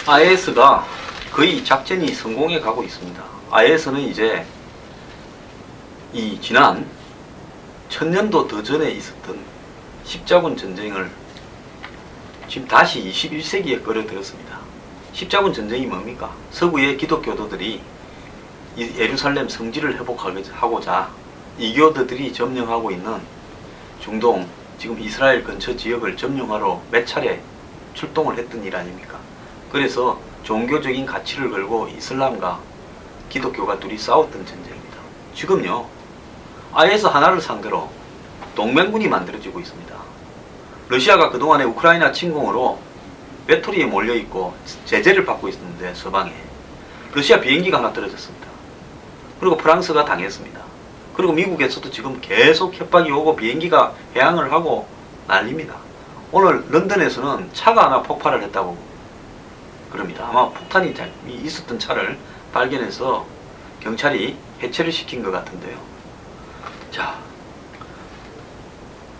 IS가 거의 작전이 성공해 가고 있습니다. IS는 이제 이 지난 1000년도 더 전에 있었던 십자군 전쟁을 지금 다시 21세기에 끌어들였습니다. 십자군 전쟁이 뭡니까? 서구의 기독교도들이 예루살렘 성지를 회복하고자 이교도들이 점령하고 있는 중동, 지금 이스라엘 근처 지역을 점령하러 몇 차례 출동을 했던 일 아닙니까? 그래서 종교적인 가치를 걸고 이슬람과 기독교가 둘이 싸웠던 전쟁입니다. 지금요, IS 하나를 상대로 동맹군이 만들어지고 있습니다. 러시아가 그동안에 우크라이나 침공으로 외톨이에 몰려있고 제재를 받고 있었는데 서방에 러시아 비행기가 하나 떨어졌습니다. 그리고 프랑스가 당했습니다. 그리고 미국에서도 지금 계속 협박이 오고 비행기가 해항을 하고 난립니다. 오늘 런던에서는 차가 하나 폭발을 했다고 그럽니다. 아마 폭탄이 있었던 차를 발견해서 경찰이 해체를 시킨 것 같은데요. 자,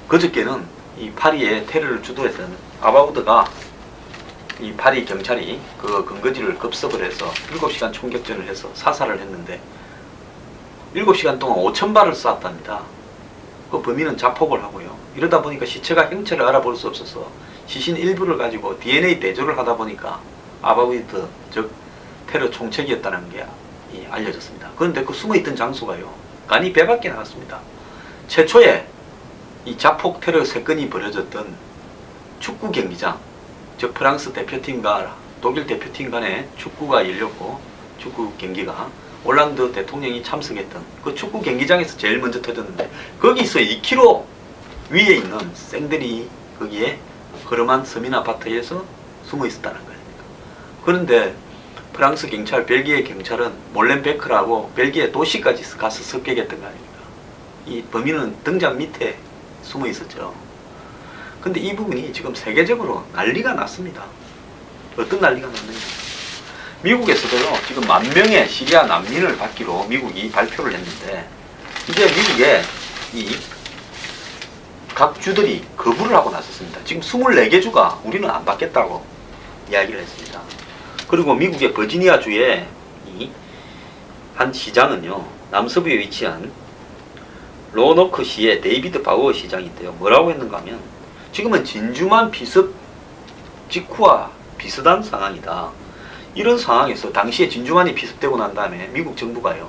그저께는 이 파리에 테러를 주도했던 아바우드가 이 파리 경찰이 그 근거지를 급습을 해서 7시간 총격전을 해서 사살을 했는데 7시간 동안 5000발을 쐈답니다. 그 범인은 자폭을 하고요. 이러다 보니까 시체가 형체를 알아볼 수 없어서 시신 일부를 가지고 DNA 대조를 하다 보니까 아바우드, 즉 테러 총책이었다는 게 알려졌습니다. 그런데 그 숨어있던 장소가요, 간이 배밖에 나갔습니다. 최초에 이 자폭 테러 사건이 벌어졌던 축구 경기장, 즉 프랑스 대표팀과 독일 대표팀 간의 축구가 열렸고, 축구 경기가 올란드 대통령이 참석했던 그 축구 경기장에서 제일 먼저 터졌는데, 거기서 2km 위에 있는 생들이 거기에 허름한 서민 아파트에서 숨어 있었다는 거예요. 그런데 프랑스 경찰, 벨기에 경찰은 몰렌베크라고 벨기에 도시까지 가서 습격했던 거 아닙니까? 이 범인은 등장 밑에 숨어 있었죠. 근데 이 부분이 지금 세계적으로 난리가 났습니다. 어떤 난리가 났는지. 미국에서도요, 지금 10,000명의 시리아 난민을 받기로 미국이 발표를 했는데, 이제 미국의 이 각 주들이 거부를 하고 나섰습니다. 지금 24개 주가 우리는 안 받겠다고 이야기를 했습니다. 그리고 미국의 버지니아 주의 이 한 시장은요, 남서부에 위치한 로노크 시의 데이비드 바우어 시장인데요, 뭐라고 했는가 하면, 지금은 진주만 비습 직후와 비슷한 상황이다. 이런 상황에서 당시에 진주만이 비습되고 난 다음에 미국 정부가요,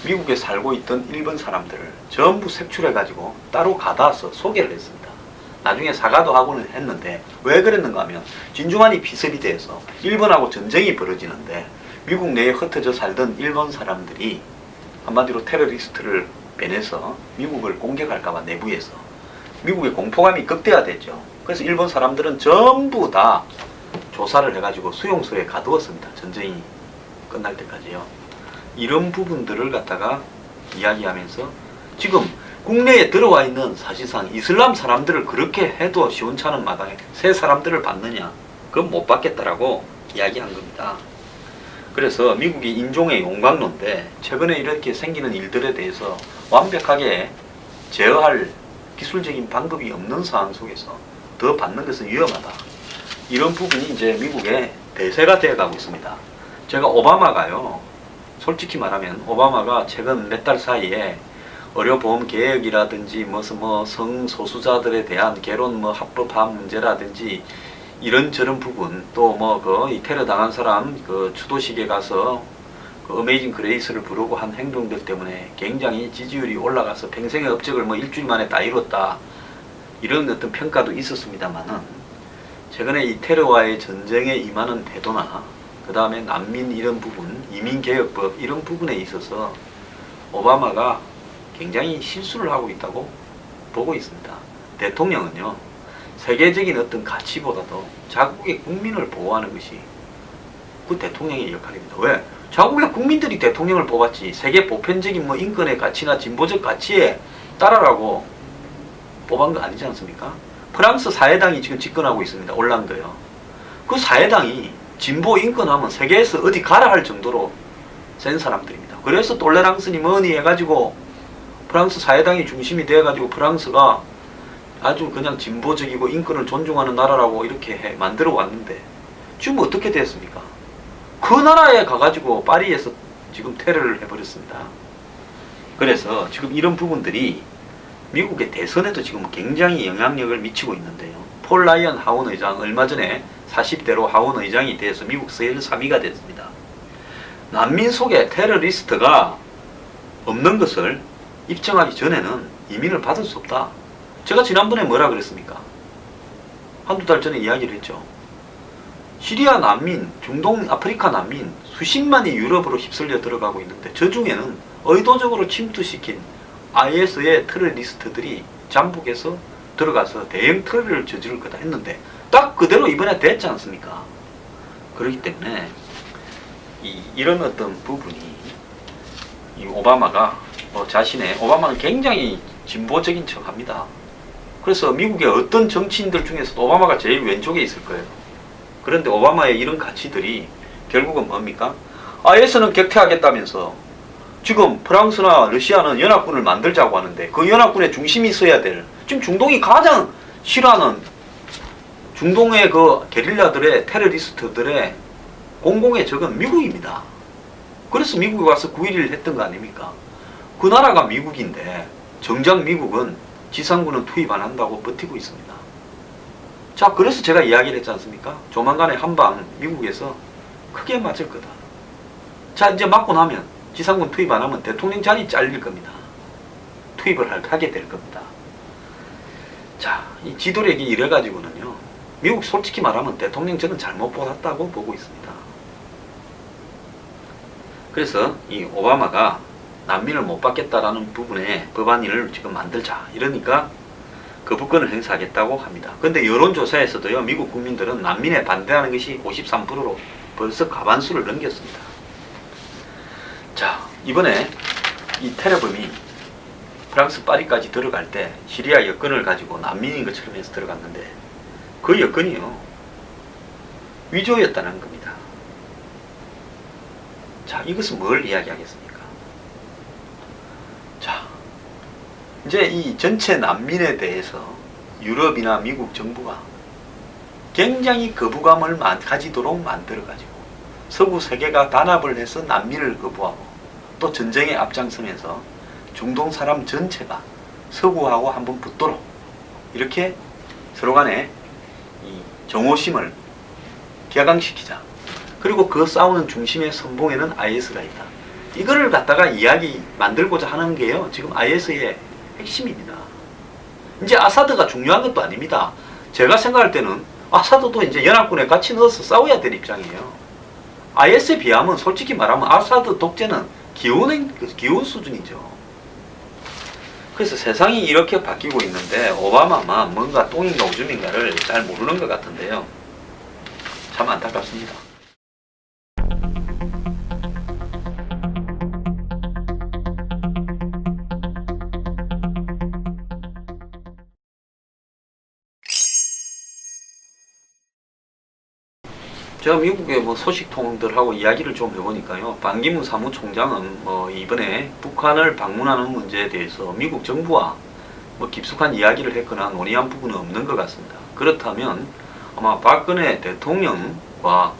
미국에 살고 있던 일본 사람들을 전부 색출해가지고 따로 가다서 소개를 했습니다. 나중에 사과도 하고는 했는데, 왜 그랬는가 하면 진주만이 비습이 돼서 일본하고 전쟁이 벌어지는데 미국 내에 흩어져 살던 일본 사람들이 한마디로 테러리스트를 빼내서 미국을 공격할까봐 내부에서 미국의 공포감이 극대화됐죠. 그래서 일본 사람들은 전부 다 조사를 해가지고 수용소에 가두었습니다. 전쟁이 끝날 때까지요. 이런 부분들을 갖다가 이야기하면서 지금 국내에 들어와 있는 사실상 이슬람 사람들을 그렇게 해도 시원찮은 마당에 새 사람들을 받느냐? 그건 못 받겠다라고 이야기한 겁니다. 그래서 미국이 인종의 용광로인데 최근에 이렇게 생기는 일들에 대해서 완벽하게 제어할 기술적인 방법이 없는 상황 속에서 더 받는 것은 위험하다. 이런 부분이 이제 미국의 대세가 되어가고 있습니다. 제가 오바마가요, 솔직히 말하면 오바마가 최근 몇 달 사이에 의료보험 개혁이라든지 무슨 성소수자들에 대한 개론 합법화 문제라든지 이런저런 부분, 또 이 테러 당한 사람 추도식에 가서 어메이징 그레이스를 부르고 한 행동들 때문에 굉장히 지지율이 올라가서 평생의 업적을 일주일 만에 다 이뤘다, 이런 어떤 평가도 있었습니다만은, 최근에 이 테러와의 전쟁에 임하는 태도나 그 다음에 난민 이런 부분, 이민개혁법 이런 부분에 있어서 오바마가 굉장히 실수를 하고 있다고 보고 있습니다. 대통령은요, 세계적인 어떤 가치보다도 자국의 국민을 보호하는 것이 그 대통령의 역할입니다. 왜? 자국의 국민들이 대통령을 뽑았지 세계 보편적인 인권의 가치나 진보적 가치에 따라라고 뽑은 거 아니지 않습니까? 프랑스 사회당이 지금 집권하고 있습니다. 올란드요. 그 사회당이 진보 인권하면 세계에서 어디 가라 할 정도로 센 사람들입니다. 그래서 톨레랑스니 뭐니 해가지고 프랑스 사회당이 중심이 되어가지고 프랑스가 아주 그냥 진보적이고 인권을 존중하는 나라라고 이렇게 만들어 왔는데, 지금 어떻게 됐습니까? 그 나라에 가가지고 파리에서 지금 테러를 해버렸습니다. 그래서 지금 이런 부분들이 미국의 대선에도 지금 굉장히 영향력을 미치고 있는데요. 폴 라이언 하원 의장 얼마 전에 40대로 하원 의장이 돼서 미국 제일 3위가 됐습니다. 난민 속에 테러리스트가 없는 것을 입증하기 전에는 이민을 받을 수 없다. 제가 지난번에 뭐라 그랬습니까? 한두 달 전에 이야기를 했죠. 시리아 난민, 중동 아프리카 난민 수십만이 유럽으로 휩쓸려 들어가고 있는데 저 중에는 의도적으로 침투시킨 IS의 테러리스트들이 잠복해서 들어가서 대형 테러를 저지를 거다 했는데 딱 그대로 이번에 됐지 않습니까? 그렇기 때문에 이런 어떤 부분이 이 오바마가 오바마는 굉장히 진보적인 척 합니다. 그래서 미국의 어떤 정치인들 중에서도 오바마가 제일 왼쪽에 있을 거예요. 그런데 오바마의 이런 가치들이 결국은 뭡니까? IS는 격퇴하겠다면서 지금 프랑스나 러시아는 연합군을 만들자고 하는데 그 연합군의 중심이 있어야 될 지금 중동이 가장 싫어하는 중동의 그 게릴라들의 테러리스트들의 공공의 적은 미국입니다. 그래서 미국에 와서 9.11을 했던 거 아닙니까? 그 나라가 미국인데 정작 미국은 지상군은 투입 안 한다고 버티고 있습니다. 자, 그래서 제가 이야기를 했지 않습니까? 조만간에 한방 미국에서 크게 맞을 거다. 자, 이제 맞고 나면 지상군 투입 안 하면 대통령 자리 잘릴 겁니다. 투입을 하게 될 겁니다. 자, 이 지도력이 이래가지고는요, 미국 솔직히 말하면 대통령 저는 잘못 뽑았다고 보고 있습니다. 그래서 이 오바마가 난민을 못 받겠다라는 부분에 법안을 지금 만들자 이러니까 거부권을 행사하겠다고 합니다. 근데 여론조사에서도요, 미국 국민들은 난민에 반대하는 것이 53%로 벌써 과반수를 넘겼습니다. 자, 이번에 이 테러범이 프랑스 파리까지 들어갈 때 시리아 여권을 가지고 난민인 것처럼 해서 들어갔는데 그 여권이요, 위조였다는 겁니다. 자, 이것은 뭘 이야기하겠습니까? 자, 이제 이 전체 난민에 대해서 유럽이나 미국 정부가 굉장히 거부감을 가지도록 만들어가지고 서구 세계가 단합을 해서 난민을 거부하고 또 전쟁에 앞장서면서 중동 사람 전체가 서구하고 한번 붙도록 이렇게 서로 간에 이 정오심을 격앙시키자. 그리고 그 싸우는 중심의 선봉에는 IS가 있다. 이거를 갖다가 이야기 만들고자 하는 게요, 지금 IS의 핵심입니다. 이제 아사드가 중요한 것도 아닙니다. 제가 생각할 때는 아사드도 이제 연합군에 같이 넣어서 싸워야 될 입장이에요. IS에 비하면 솔직히 말하면 아사드 독재는 기원 수준이죠. 그래서 세상이 이렇게 바뀌고 있는데 오바마만 뭔가 똥인가 오줌인가를 잘 모르는 것 같은데요. 참 안타깝습니다. 제가 미국의 소식통들하고 이야기를 좀 해보니까요, 반기문 사무총장은 이번에 북한을 방문하는 문제에 대해서 미국 정부와 깊숙한 이야기를 했거나 논의한 부분은 없는 것 같습니다. 그렇다면 아마 박근혜 대통령과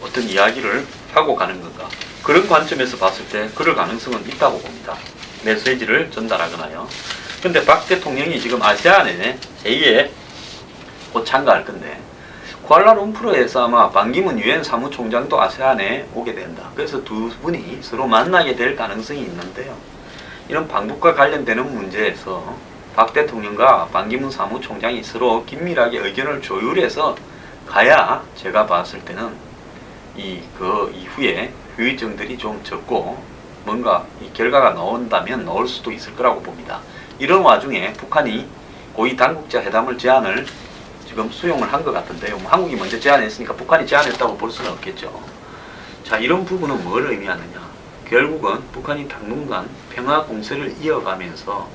어떤 이야기를 하고 가는 건가, 그런 관점에서 봤을 때 그럴 가능성은 있다고 봅니다. 메시지를 전달하거나요. 근데 박 대통령이 지금 아세안에 제2에 곧 참가할 건데 쿠알라룸푸르에서 아마 반기문 유엔 사무총장도 아세안에 오게 된다. 그래서 두 분이 서로 만나게 될 가능성이 있는데요. 이런 방북과 관련되는 문제에서 박 대통령과 반기문 사무총장이 서로 긴밀하게 의견을 조율해서 가야 제가 봤을 때는 그 이후에 후유증들이 좀 적고 뭔가 이 결과가 나온다면 나올 수도 있을 거라고 봅니다. 이런 와중에 북한이 고위 당국자 회담을 제안을 지금 수용을 한 것 같은데요. 한국이 먼저 제안했으니까 북한이 제안했다고 볼 수는 없겠죠. 자, 이런 부분은 뭘 의미하느냐. 결국은 북한이 당분간 평화 공세를 이어가면서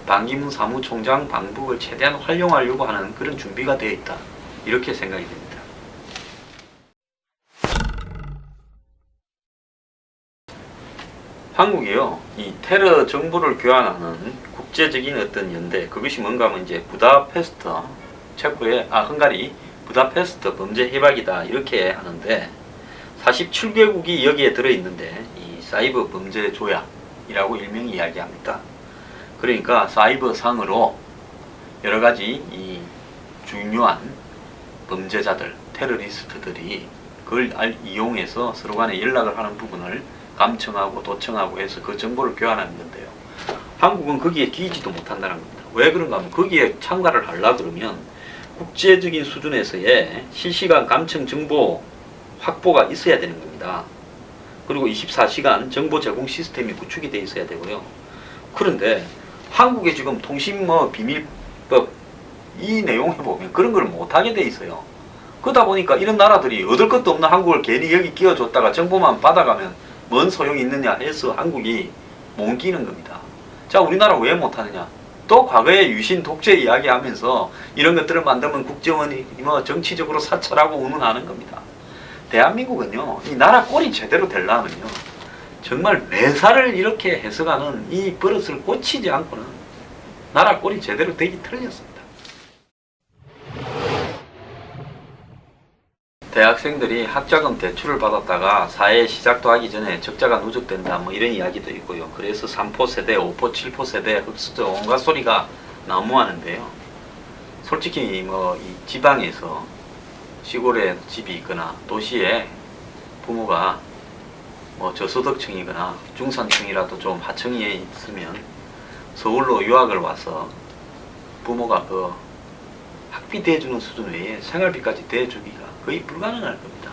반기문 사무총장 방북을 최대한 활용하려고 하는 그런 준비가 되어 있다. 이렇게 생각이 됩니다. 한국이요, 이 테러 정보를 교환하는 국제적인 어떤 연대, 그것이 뭔가 하면 이제 부다페스트, 체코의 헝가리 부다페스트 범죄 해박이다 이렇게 하는데 47개국이 여기에 들어있는데 이 사이버 범죄 조약이라고 일명히 이야기합니다. 그러니까 사이버 상으로 여러가지 이 중요한 범죄자들, 테러리스트들이 그걸 이용해서 서로 간에 연락을 하는 부분을 감청하고 도청하고 해서 그 정보를 교환하는 건데요. 한국은 거기에 끼지도 못한다는 겁니다. 왜 그런가 하면 거기에 참가를 하려고 그러면 국제적인 수준에서의 실시간 감청 정보 확보가 있어야 되는 겁니다. 그리고 24시간 정보 제공 시스템이 구축이 되어 있어야 되고요. 그런데 한국의 지금 통신 비밀법 이 내용에 보면 그런 걸 못하게 돼 있어요. 그러다 보니까 이런 나라들이 얻을 것도 없는 한국을 괜히 여기 끼워줬다가 정보만 받아가면 뭔 소용이 있느냐 해서 한국이 못 끼는 겁니다. 자, 우리나라 왜 못하느냐? 또 과거에 유신 독재 이야기하면서 이런 것들을 만들면 국정원이 정치적으로 사찰하고 운운하는 겁니다. 대한민국은요, 이 나라 꼴이 제대로 되려면요, 정말 매사를 이렇게 해석하는 이 버릇을 고치지 않고는 나라 꼴이 제대로 되기 틀렸습니다. 대학생들이 학자금 대출을 받았다가 사회 시작도 하기 전에 적자가 누적된다 뭐 이런 이야기도 있고요. 그래서 3포 세대, 5포, 7포 세대 흑수저 온갖 소리가 난무하는데요. 솔직히 이 지방에서 시골에 집이 있거나 도시에 부모가 저소득층이거나 중산층이라도 좀 하층에 있으면 서울로 유학을 와서 부모가 그 학비 대주는 수준 외에 생활비까지 대주기가 거의 불가능할 겁니다.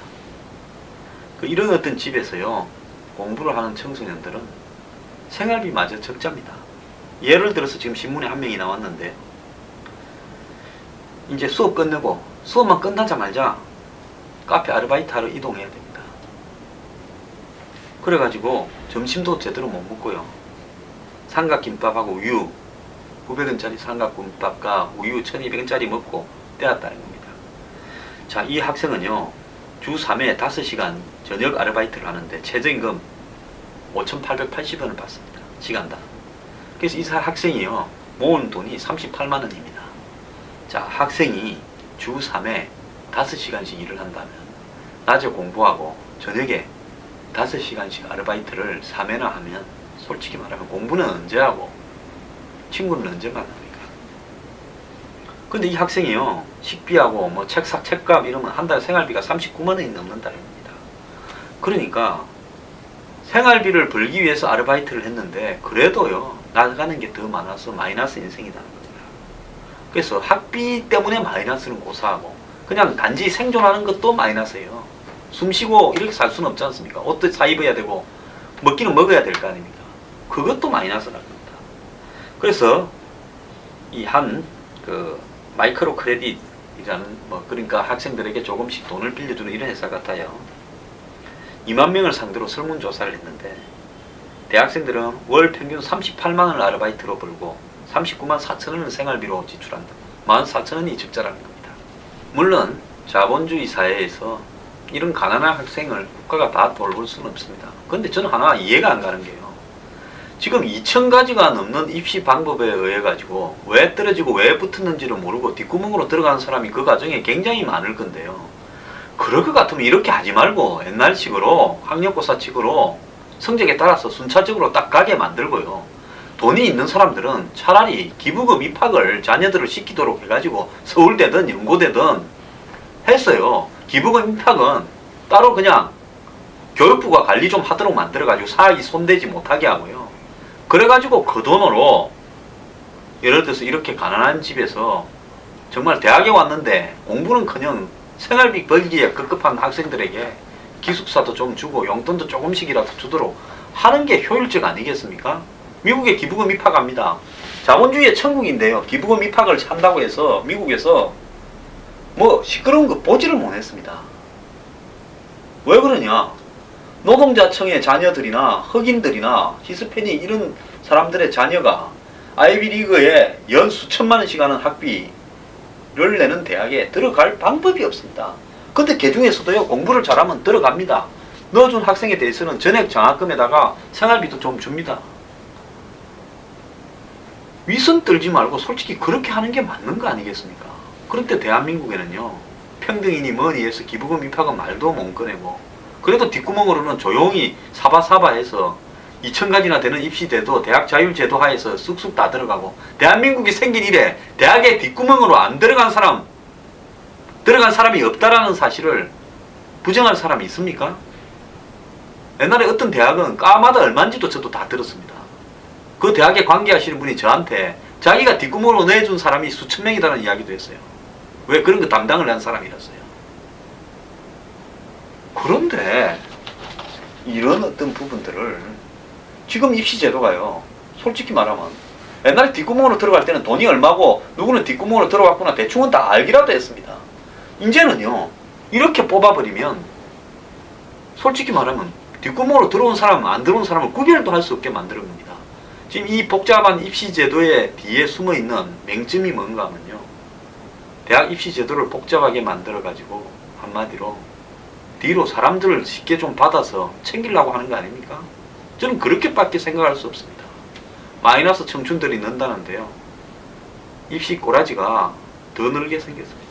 이런 어떤 집에서요, 공부를 하는 청소년들은 생활비마저 적자입니다. 예를 들어서 지금 신문에 한 명이 나왔는데, 이제 수업 끝내고 수업만 끝나자마자 카페 아르바이트하러 이동해야 됩니다. 그래가지고 점심도 제대로 못 먹고요. 삼각김밥하고 우유 900원짜리 삼각김밥과 우유 1200원짜리 먹고 떼었다는 겁니다. 자, 이 학생은요, 주 3회 5시간 저녁 아르바이트를 하는데 최저임금 5,880원을 받습니다. 시간당. 그래서 이 학생이요, 모은 돈이 38만원입니다. 자, 학생이 주 3회 5시간씩 일을 한다면 낮에 공부하고 저녁에 5시간씩 아르바이트를 3회나 하면 솔직히 말하면 공부는 언제 하고 친구는 언제 만납니까? 근데 이 학생이요, 식비하고 책값 이러면 한 달 생활비가 39만원이 넘는다는 겁니다. 그러니까 생활비를 벌기 위해서 아르바이트를 했는데 그래도요, 나가는 게 더 많아서 마이너스 인생이라는 겁니다. 그래서 학비 때문에 마이너스는 고사하고 그냥 단지 생존하는 것도 마이너스예요. 숨 쉬고 이렇게 살 수는 없지 않습니까? 옷도 사 입어야 되고 먹기는 먹어야 될 거 아닙니까? 그것도 마이너스라는 겁니다. 그래서 이 마이크로 크레딧이라는 그러니까 학생들에게 조금씩 돈을 빌려주는 이런 회사 같아요. 2만 명을 상대로 설문조사를 했는데 대학생들은 월 평균 38만원을 아르바이트로 벌고 39만 4천원을 생활비로 지출한다. 14,000원이 적자라는 겁니다. 물론 자본주의 사회에서 이런 가난한 학생을 국가가 다 돌볼 수는 없습니다. 그런데 저는 하나 이해가 안 가는 게요, 지금 2,000가지가 넘는 입시 방법에 의해 가지고 왜 떨어지고 왜 붙었는지를 모르고 뒷구멍으로 들어가는 사람이 그 과정에 굉장히 많을 건데요. 그럴 것 같으면 이렇게 하지 말고 옛날식으로 학력고사식으로 성적에 따라서 순차적으로 딱 가게 만들고요. 돈이 있는 사람들은 차라리 기부금 입학을 자녀들을 시키도록 해가지고 서울대든 연고대든 했어요. 기부금 입학은 따로 그냥 교육부가 관리 좀 하도록 만들어가지고 사학이 손대지 못하게 하고요. 그래가지고 그 돈으로 예를 들어서 이렇게 가난한 집에서 정말 대학에 왔는데 공부는커녕 생활비 벌기에 급급한 학생들에게 기숙사도 좀 주고 용돈도 조금씩이라도 주도록 하는 게 효율적 아니겠습니까? 미국에 기부금 입학합니다. 자본주의의 천국인데요, 기부금 입학을 한다고 해서 미국에서 시끄러운 거 보지를 못했습니다. 왜 그러냐? 노동자층의 자녀들이나 흑인들이나 히스패닉 이런 사람들의 자녀가 아이비리그에 연 수천만 원씩 하는 학비를 내는 대학에 들어갈 방법이 없습니다. 근데 그 중에서도요, 공부를 잘하면 들어갑니다. 넣어준 학생에 대해서는 전액 장학금에다가 생활비도 좀 줍니다. 위선 떨지 말고 솔직히 그렇게 하는 게 맞는 거 아니겠습니까? 그런데 대한민국에는요, 평등이니 뭐니 해서 기부금 입학은 말도 못 꺼내고, 그래도 뒷구멍으로는 조용히 사바사바해서 2,000가지나 되는 입시제도, 대학 자율제도 하에서 쑥쑥 다 들어가고, 대한민국이 생긴 이래 대학에 뒷구멍으로 안 들어간 사람이 없다라는 사실을 부정할 사람이 있습니까? 옛날에 어떤 대학은 까마다 얼마인지도 저도 다 들었습니다. 그 대학에 관계하시는 분이 저한테 자기가 뒷구멍으로 내준 사람이 수천 명이라는 이야기도 했어요. 왜? 그런 거 담당을 한 사람이라서요. 그런데 이런 어떤 부분들을 지금 입시제도가요, 솔직히 말하면 옛날에 뒷구멍으로 들어갈 때는 돈이 얼마고 누구는 뒷구멍으로 들어갔구나 대충은 다 알기라도 했습니다. 이제는요, 이렇게 뽑아버리면 솔직히 말하면 뒷구멍으로 들어온 사람, 안 들어온 사람을 구별도 할 수 없게 만드는 겁니다. 지금 이 복잡한 입시제도의 뒤에 숨어있는 맹점이 뭔가 하면요, 대학 입시제도를 복잡하게 만들어가지고 한마디로 뒤로 사람들을 쉽게 좀 받아서 챙기려고 하는 거 아닙니까? 저는 그렇게밖에 생각할 수 없습니다. 마이너스 청춘들이 는다는데요, 입시 꼬라지가 더 늘게 생겼습니다.